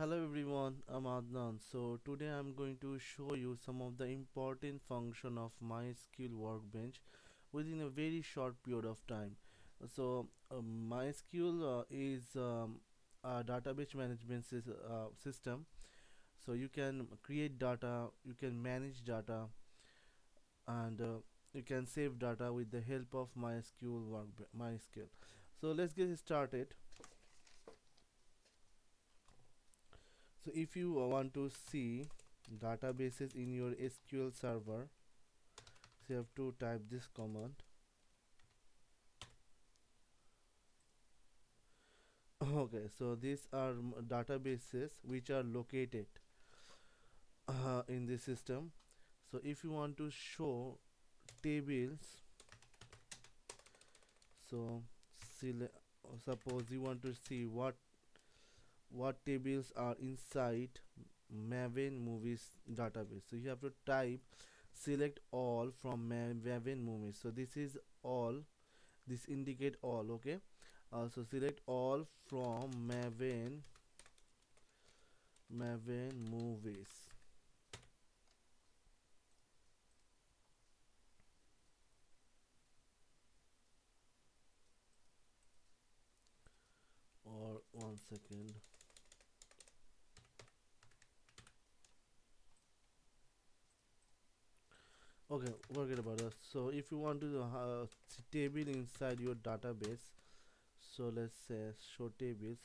Hello everyone, I'm Adnan. So today I'm going to show you some of the important function of MySQL workbench within a very short period of time. MySQL is a database management system. So you can create data, you can manage data, and you can save data with the help of MySQL. So let's get started. So if you want to see databases in your SQL server, so you have to type this command. Okay, so these are databases which are located in the system. So if you want to show tables, so suppose you want to see what tables are inside Maven movies database. So you have to type select all from Maven movies. So this is all, this indicate all. Okay, so select all from Maven movies. Or one second. Okay, forget about that. So if you want to table inside your database, so let's say show tables.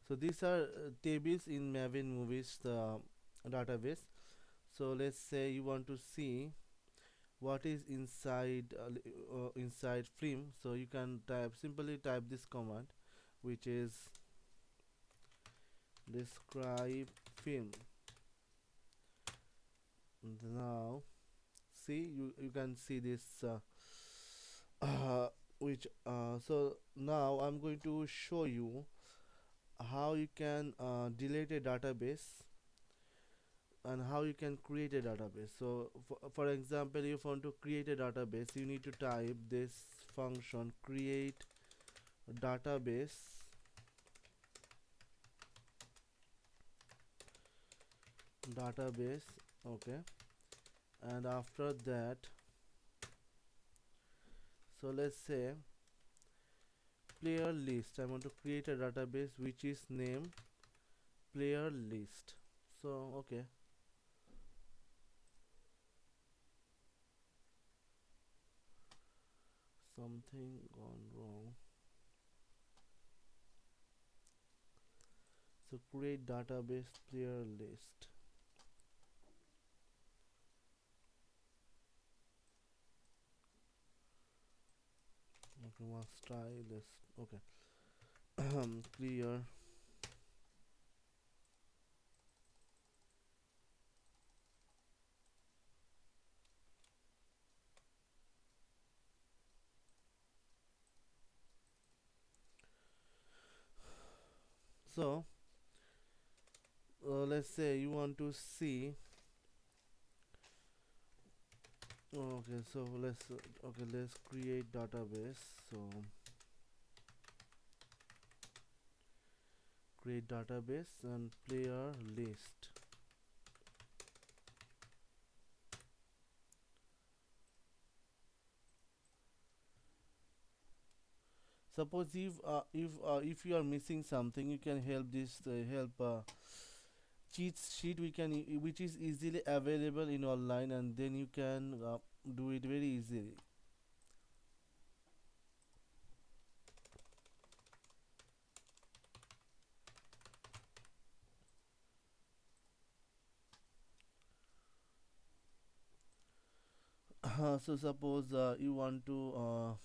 So these are tables in Maven movies database. So let's say you want to see what is inside film. So you can simply type this command, which is describe film. Now see, you can see this which so now I'm going to show you how you can delete a database and how you can create a database. So for example, if you want to create a database, you need to type this function create database. Okay, and after that, so let's say player list. I want to create a database which is named player list. So okay, something gone wrong. So create database player list. Okay, let's try this. Okay, clear. So let's say you want to see. Okay, so let's create database. So create database and player list. Suppose if you are missing something, you can help this help cheat sheet we can which is easily available in online, and then you can do it very easily. So suppose you want to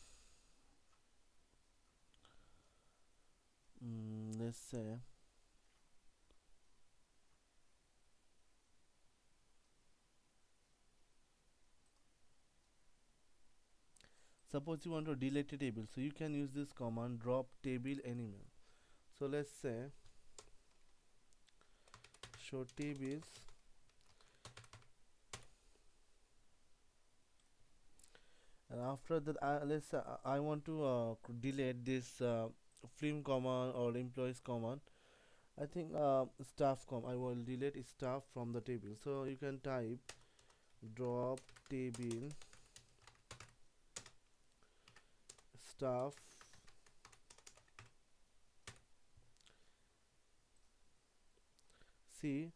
let's say suppose you want to delete a table, so you can use this command drop table animal. So let's say show tables, and after that let's say I want to delete this film command or employees command. I think staff com. I will delete staff from the table. So you can type drop table staff. See,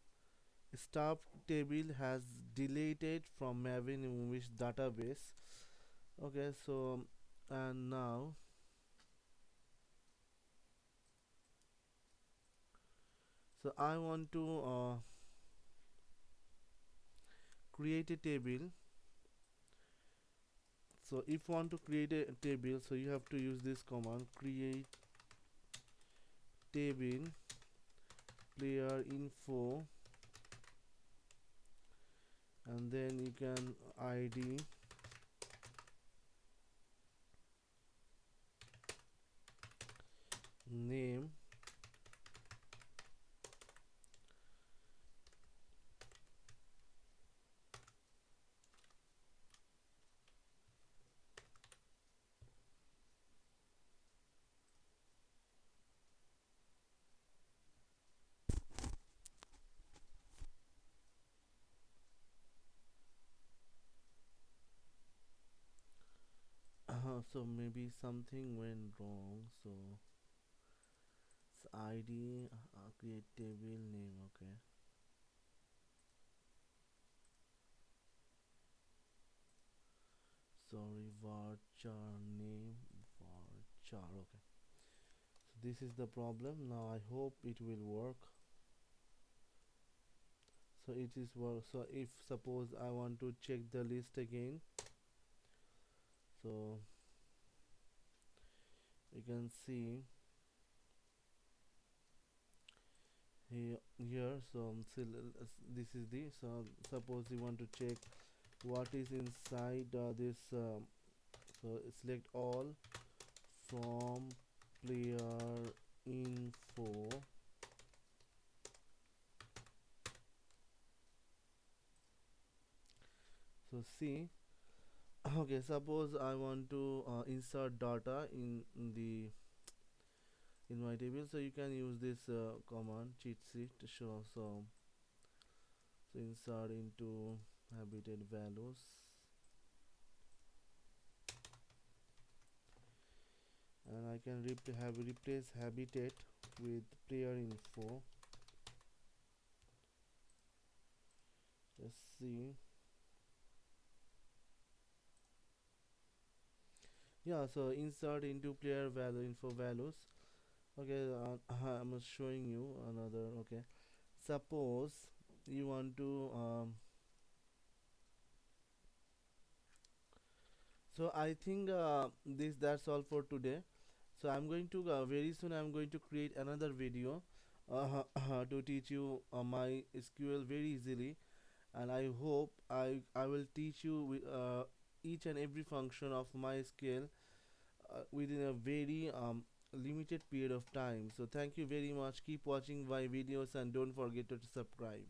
staff table has deleted from Maven Movies database. Okay, so and now, so I want to create a table. So if you want to create a table, so you have to use this command create table player info, and then you can id name. So maybe something went wrong. So it's id create table name. Okay, sorry, varchar name, varchar. Okay, so this is the problem. Now I hope it will work. So it is work. So if suppose I want to check the list again, so you can see here. So this is the, so suppose you want to check what is inside this, so select all from player info. So see, okay, suppose I want to insert data in the in my table, so you can use this command cheat sheet to show. So insert into habitat values, and I can have replace habitat with player info. Let's see. Yeah, so insert into player value info values. Okay, I'm showing you another. Okay, suppose you want to so I think this that's all for today. So I'm going to very soon I'm going to create another video to teach you my SQL very easily, and I hope I will teach you each and every function of MySQL within a very limited period of time. So thank you very much. Keep watching my videos and don't forget to subscribe.